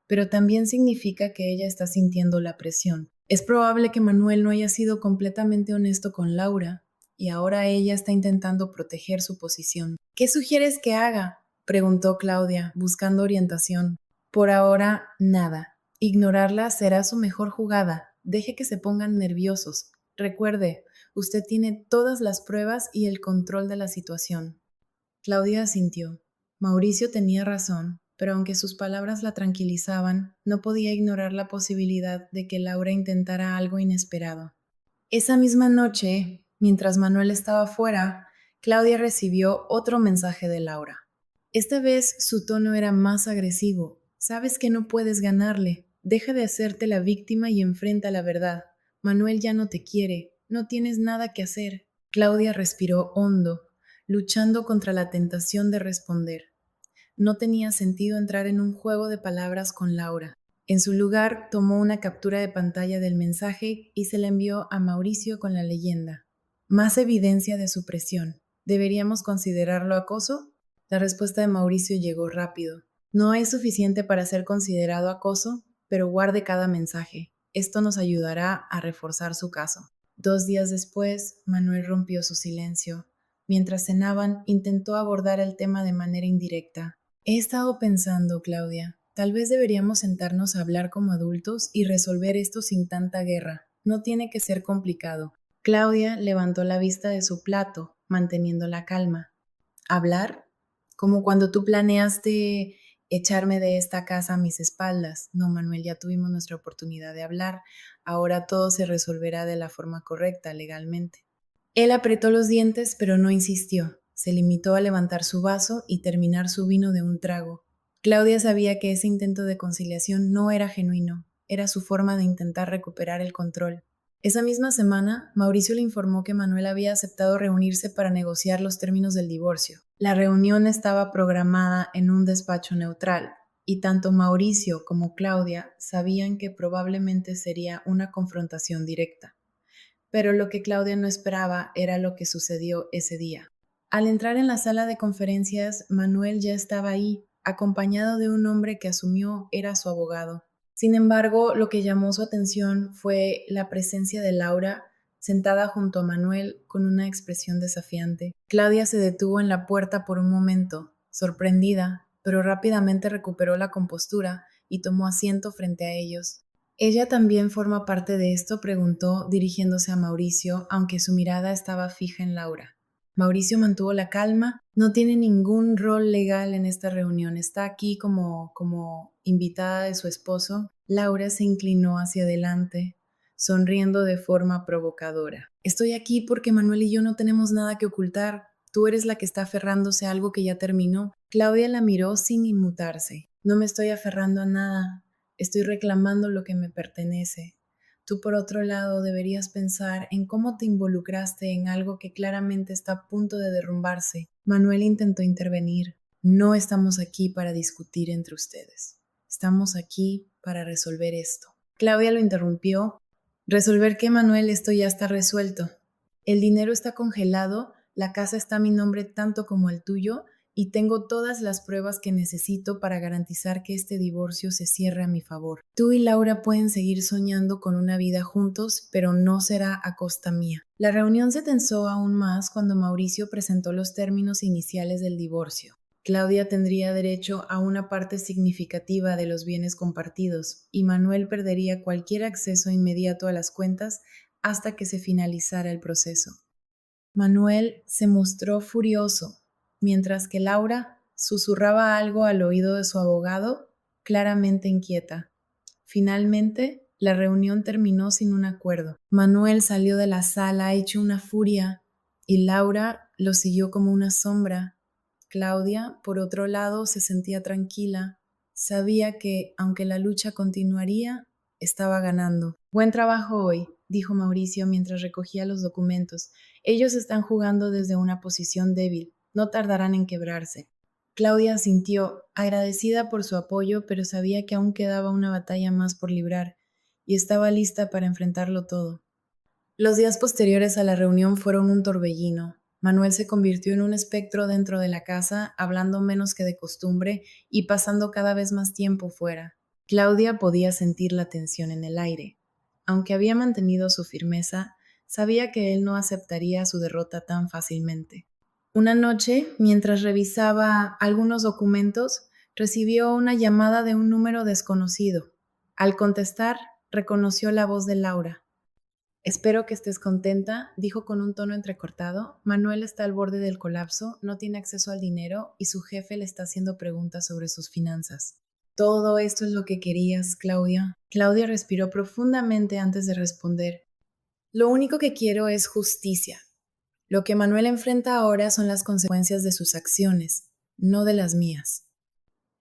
A: Pero también significa que ella está sintiendo la presión. Es probable que Manuel no haya sido completamente honesto con Laura y ahora ella está intentando proteger su posición. ¿Qué sugieres que haga?, preguntó Claudia, buscando orientación. Por ahora, nada. Ignorarla será su mejor jugada. Deje que se pongan nerviosos. Recuerde, usted tiene todas las pruebas y el control de la situación. Claudia asintió. Mauricio tenía razón, pero aunque sus palabras la tranquilizaban, no podía ignorar la posibilidad de que Laura intentara algo inesperado. Esa misma noche, mientras Manuel estaba fuera, Claudia recibió otro mensaje de Laura. Esta vez su tono era más agresivo. Sabes que no puedes ganarle. Deja de hacerte la víctima y enfrenta la verdad. Manuel ya no te quiere. No tienes nada que hacer. Claudia respiró hondo, luchando contra la tentación de responder. No tenía sentido entrar en un juego de palabras con Laura. En su lugar, tomó una captura de pantalla del mensaje y se la envió a Mauricio con la leyenda. Más evidencia de su presión. ¿Deberíamos considerarlo acoso? La respuesta de Mauricio llegó rápido. No es suficiente para ser considerado acoso, pero guarde cada mensaje. Esto nos ayudará a reforzar su caso. 2 días después, Manuel rompió su silencio. Mientras cenaban, intentó abordar el tema de manera indirecta. He estado pensando, Claudia, tal vez deberíamos sentarnos a hablar como adultos y resolver esto sin tanta guerra. No tiene que ser complicado. Claudia levantó la vista de su plato, manteniendo la calma. ¿Hablar? Como cuando tú planeaste echarme de esta casa a mis espaldas. No, Manuel, ya tuvimos nuestra oportunidad de hablar. Ahora todo se resolverá de la forma correcta, legalmente. Él apretó los dientes, pero no insistió. Se limitó a levantar su vaso y terminar su vino de un trago. Claudia sabía que ese intento de conciliación no era genuino, era su forma de intentar recuperar el control. Esa misma semana, Mauricio le informó que Manuel había aceptado reunirse para negociar los términos del divorcio. La reunión estaba programada en un despacho neutral, y tanto Mauricio como Claudia sabían que probablemente sería una confrontación directa. Pero lo que Claudia no esperaba era lo que sucedió ese día. Al entrar en la sala de conferencias, Manuel ya estaba ahí, acompañado de un hombre que asumió era su abogado. Sin embargo, lo que llamó su atención fue la presencia de Laura, sentada junto a Manuel con una expresión desafiante. Claudia se detuvo en la puerta por un momento, sorprendida, pero rápidamente recuperó la compostura y tomó asiento frente a ellos. ¿Ella también forma parte de esto?, preguntó, dirigiéndose a Mauricio, aunque su mirada estaba fija en Laura. Mauricio mantuvo la calma. No tiene ningún rol legal en esta reunión. Está aquí como invitada de su esposo. Laura se inclinó hacia adelante, sonriendo de forma provocadora. Estoy aquí porque Manuel y yo no tenemos nada que ocultar. Tú eres la que está aferrándose a algo que ya terminó. Claudia la miró sin inmutarse. No me estoy aferrando a nada. Estoy reclamando lo que me pertenece. Tú, por otro lado, deberías pensar en cómo te involucraste en algo que claramente está a punto de derrumbarse. Manuel intentó intervenir. No estamos aquí para discutir entre ustedes. Estamos aquí para resolver esto. Claudia lo interrumpió. ¿Resolver qué, Manuel? Esto ya está resuelto. El dinero está congelado, la casa está a mi nombre tanto como el tuyo, y tengo todas las pruebas que necesito para garantizar que este divorcio se cierre a mi favor. Tú y Laura pueden seguir soñando con una vida juntos, pero no será a costa mía. La reunión se tensó aún más cuando Mauricio presentó los términos iniciales del divorcio. Claudia tendría derecho a una parte significativa de los bienes compartidos, y Manuel perdería cualquier acceso inmediato a las cuentas hasta que se finalizara el proceso. Manuel se mostró furioso, mientras que Laura susurraba algo al oído de su abogado, claramente inquieta. Finalmente, la reunión terminó sin un acuerdo. Manuel salió de la sala hecho una furia y Laura lo siguió como una sombra. Claudia, por otro lado, se sentía tranquila. Sabía que, aunque la lucha continuaría, estaba ganando. Buen trabajo hoy, dijo Mauricio mientras recogía los documentos. Ellos están jugando desde una posición débil. No tardarán en quebrarse. Claudia asintió, agradecida por su apoyo, pero sabía que aún quedaba una batalla más por librar, y estaba lista para enfrentarlo todo. Los días posteriores a la reunión fueron un torbellino. Manuel se convirtió en un espectro dentro de la casa, hablando menos que de costumbre y pasando cada vez más tiempo fuera. Claudia podía sentir la tensión en el aire. Aunque había mantenido su firmeza, sabía que él no aceptaría su derrota tan fácilmente. Una noche, mientras revisaba algunos documentos, recibió una llamada de un número desconocido. Al contestar, reconoció la voz de Laura. Espero que estés contenta, dijo con un tono entrecortado. Manuel está al borde del colapso, no tiene acceso al dinero y su jefe le está haciendo preguntas sobre sus finanzas. Todo esto es lo que querías, Claudia. Claudia respiró profundamente antes de responder. Lo único que quiero es justicia. Lo que Manuel enfrenta ahora son las consecuencias de sus acciones, no de las mías.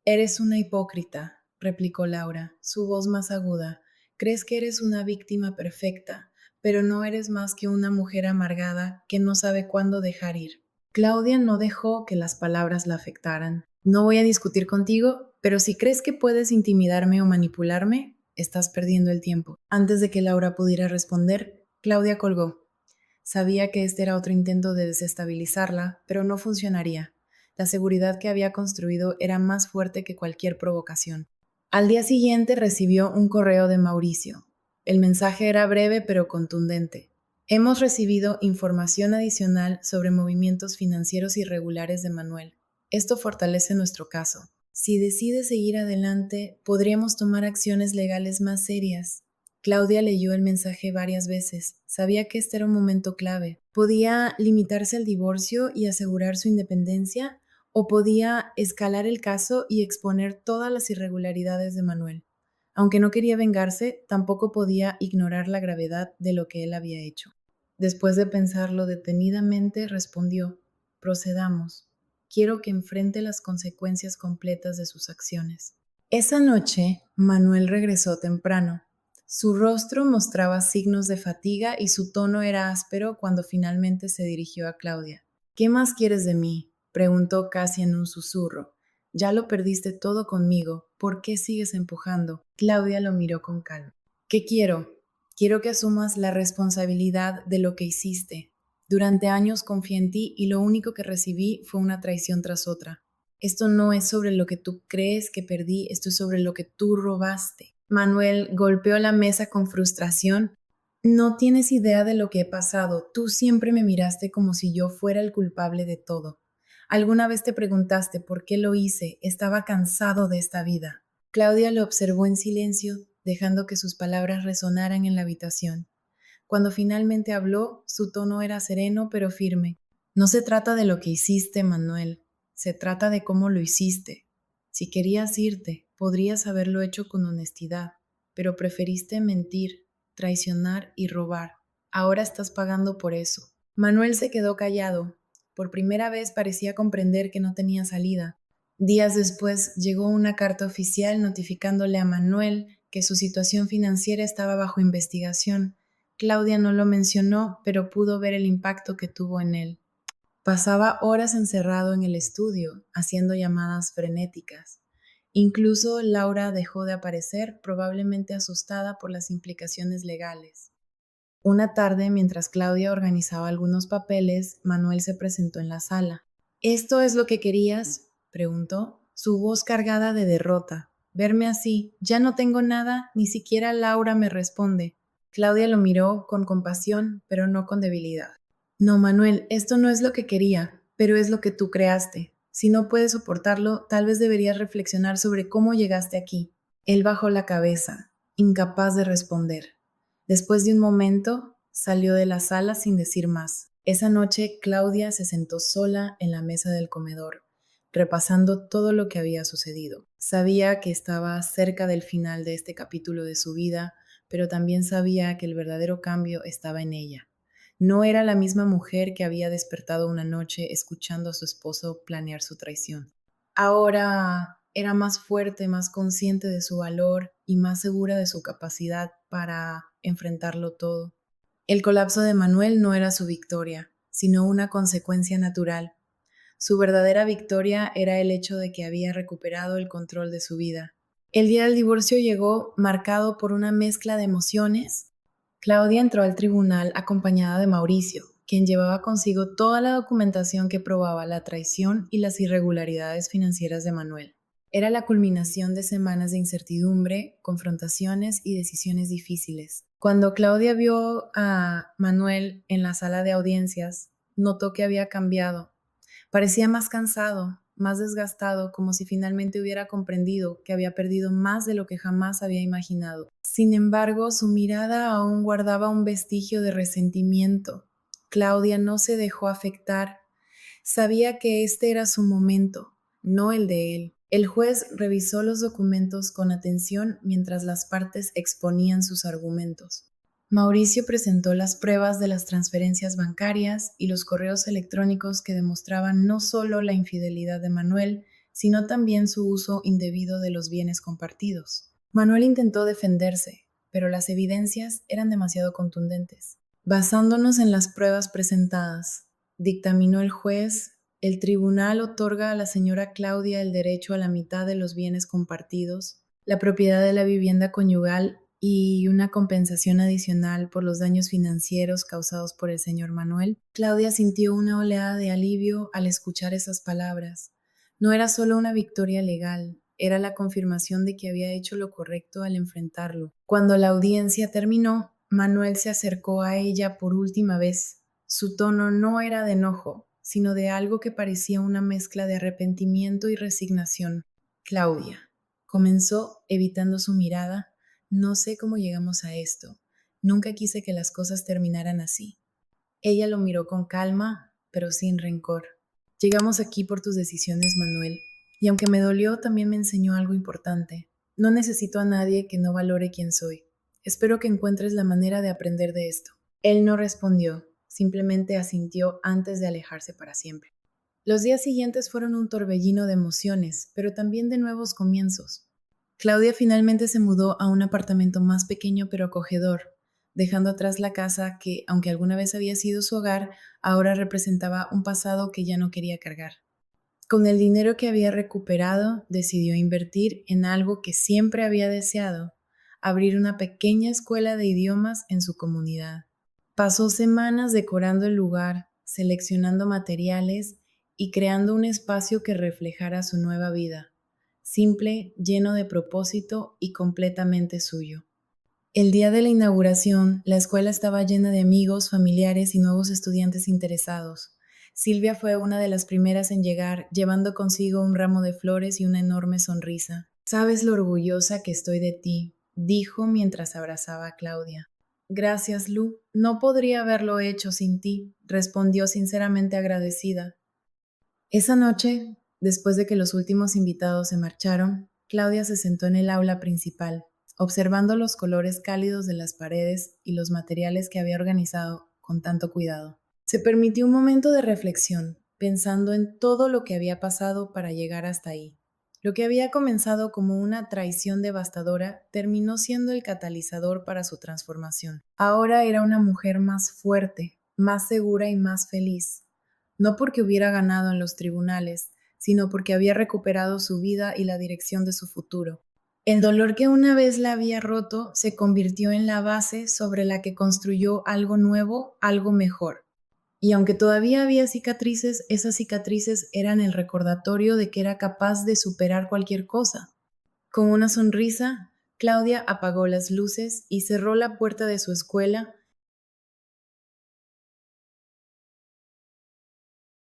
A: Eres una hipócrita, replicó Laura, su voz más aguda. Crees que eres una víctima perfecta, pero no eres más que una mujer amargada que no sabe cuándo dejar ir. Claudia no dejó que las palabras la afectaran. No voy a discutir contigo, pero si crees que puedes intimidarme o manipularme, estás perdiendo el tiempo. Antes de que Laura pudiera responder, Claudia colgó. Sabía que este era otro intento de desestabilizarla, pero no funcionaría. La seguridad que había construido era más fuerte que cualquier provocación. Al día siguiente recibió un correo de Mauricio. El mensaje era breve pero contundente. Hemos recibido información adicional sobre movimientos financieros irregulares de Manuel. Esto fortalece nuestro caso. Si decide seguir adelante, podríamos tomar acciones legales más serias. Claudia leyó el mensaje varias veces. Sabía que este era un momento clave. ¿Podía limitarse al divorcio y asegurar su independencia? ¿O podía escalar el caso y exponer todas las irregularidades de Manuel? Aunque no quería vengarse, tampoco podía ignorar la gravedad de lo que él había hecho. Después de pensarlo detenidamente, respondió: procedamos. Quiero que enfrente las consecuencias completas de sus acciones. Esa noche, Manuel regresó temprano. Su rostro mostraba signos de fatiga y su tono era áspero cuando finalmente se dirigió a Claudia. ¿Qué más quieres de mí?, preguntó casi en un susurro. Ya lo perdiste todo conmigo. ¿Por qué sigues empujando? Claudia lo miró con calma. ¿Qué quiero? Quiero que asumas la responsabilidad de lo que hiciste. Durante años confié en ti y lo único que recibí fue una traición tras otra. Esto no es sobre lo que tú crees que perdí, esto es sobre lo que tú robaste. Manuel golpeó la mesa con frustración. No tienes idea de lo que he pasado. Tú siempre me miraste como si yo fuera el culpable de todo. ¿Alguna vez te preguntaste por qué lo hice? Estaba cansado de esta vida. Claudia lo observó en silencio, dejando que sus palabras resonaran en la habitación. Cuando finalmente habló, su tono era sereno pero firme. No se trata de lo que hiciste, Manuel. Se trata de cómo lo hiciste. Si querías irte, podrías haberlo hecho con honestidad, pero preferiste mentir, traicionar y robar. Ahora estás pagando por eso. Manuel se quedó callado. Por primera vez parecía comprender que no tenía salida. Días después llegó una carta oficial notificándole a Manuel que su situación financiera estaba bajo investigación. Claudia no lo mencionó, pero pudo ver el impacto que tuvo en él. Pasaba horas encerrado en el estudio, haciendo llamadas frenéticas. Incluso Laura dejó de aparecer, probablemente asustada por las implicaciones legales. Una tarde, mientras Claudia organizaba algunos papeles, Manuel se presentó en la sala. ¿Esto es lo que querías?, preguntó, su voz cargada de derrota. Verme así, ya no tengo nada, ni siquiera Laura me responde. Claudia lo miró con compasión, pero no con debilidad. No, Manuel, esto no es lo que quería, pero es lo que tú creaste. Si no puedes soportarlo, tal vez deberías reflexionar sobre cómo llegaste aquí. Él bajó la cabeza, incapaz de responder. Después de un momento, salió de la sala sin decir más. Esa noche, Claudia se sentó sola en la mesa del comedor, repasando todo lo que había sucedido. Sabía que estaba cerca del final de este capítulo de su vida, pero también sabía que el verdadero cambio estaba en ella. No era la misma mujer que había despertado una noche escuchando a su esposo planear su traición. Ahora era más fuerte, más consciente de su valor y más segura de su capacidad para enfrentarlo todo. El colapso de Manuel no era su victoria, sino una consecuencia natural. Su verdadera victoria era el hecho de que había recuperado el control de su vida. El día del divorcio llegó marcado por una mezcla de emociones. Claudia entró al tribunal acompañada de Mauricio, quien llevaba consigo toda la documentación que probaba la traición y las irregularidades financieras de Manuel. Era la culminación de semanas de incertidumbre, confrontaciones y decisiones difíciles. Cuando Claudia vio a Manuel en la sala de audiencias, notó que había cambiado. Parecía más cansado, más desgastado, como si finalmente hubiera comprendido que había perdido más de lo que jamás había imaginado. Sin embargo, su mirada aún guardaba un vestigio de resentimiento. Claudia no se dejó afectar. Sabía que este era su momento, no el de él. El juez revisó los documentos con atención mientras las partes exponían sus argumentos. Mauricio presentó las pruebas de las transferencias bancarias y los correos electrónicos que demostraban no solo la infidelidad de Manuel, sino también su uso indebido de los bienes compartidos. Manuel intentó defenderse, pero las evidencias eran demasiado contundentes. Basándonos en las pruebas presentadas, dictaminó el juez, el tribunal otorga a la señora Claudia el derecho a la mitad de los bienes compartidos, la propiedad de la vivienda conyugal y una compensación adicional por los daños financieros causados por el señor Manuel, Claudia sintió una oleada de alivio al escuchar esas palabras. No era solo una victoria legal, era la confirmación de que había hecho lo correcto al enfrentarlo. Cuando la audiencia terminó, Manuel se acercó a ella por última vez. Su tono no era de enojo, sino de algo que parecía una mezcla de arrepentimiento y resignación. Claudia, comenzó evitando su mirada. No sé cómo llegamos a esto. Nunca quise que las cosas terminaran así. Ella lo miró con calma, pero sin rencor. Llegamos aquí por tus decisiones, Manuel, y aunque me dolió, también me enseñó algo importante. No necesito a nadie que no valore quién soy. Espero que encuentres la manera de aprender de esto. Él no respondió, simplemente asintió antes de alejarse para siempre. Los días siguientes fueron un torbellino de emociones, pero también de nuevos comienzos. Claudia finalmente se mudó a un apartamento más pequeño pero acogedor, dejando atrás la casa que, aunque alguna vez había sido su hogar, ahora representaba un pasado que ya no quería cargar. Con el dinero que había recuperado, decidió invertir en algo que siempre había deseado, abrir una pequeña escuela de idiomas en su comunidad. Pasó semanas decorando el lugar, seleccionando materiales y creando un espacio que reflejara su nueva vida, simple, lleno de propósito y completamente suyo. El día de la inauguración, la escuela estaba llena de amigos, familiares y nuevos estudiantes interesados. Silvia fue una de las primeras en llegar, llevando consigo un ramo de flores y una enorme sonrisa. Sabes lo orgullosa que estoy de ti, dijo mientras abrazaba a Claudia. Gracias, Lu. No podría haberlo hecho sin ti, respondió sinceramente agradecida. Esa noche, después de que los últimos invitados se marcharon, Claudia se sentó en el aula principal, observando los colores cálidos de las paredes y los materiales que había organizado con tanto cuidado. Se permitió un momento de reflexión, pensando en todo lo que había pasado para llegar hasta ahí. Lo que había comenzado como una traición devastadora terminó siendo el catalizador para su transformación. Ahora era una mujer más fuerte, más segura y más feliz, no porque hubiera ganado en los tribunales, sino porque había recuperado su vida y la dirección de su futuro. El dolor que una vez la había roto se convirtió en la base sobre la que construyó algo nuevo, algo mejor. Y aunque todavía había cicatrices, esas cicatrices eran el recordatorio de que era capaz de superar cualquier cosa. Con una sonrisa, Claudia apagó las luces y cerró la puerta de su escuela,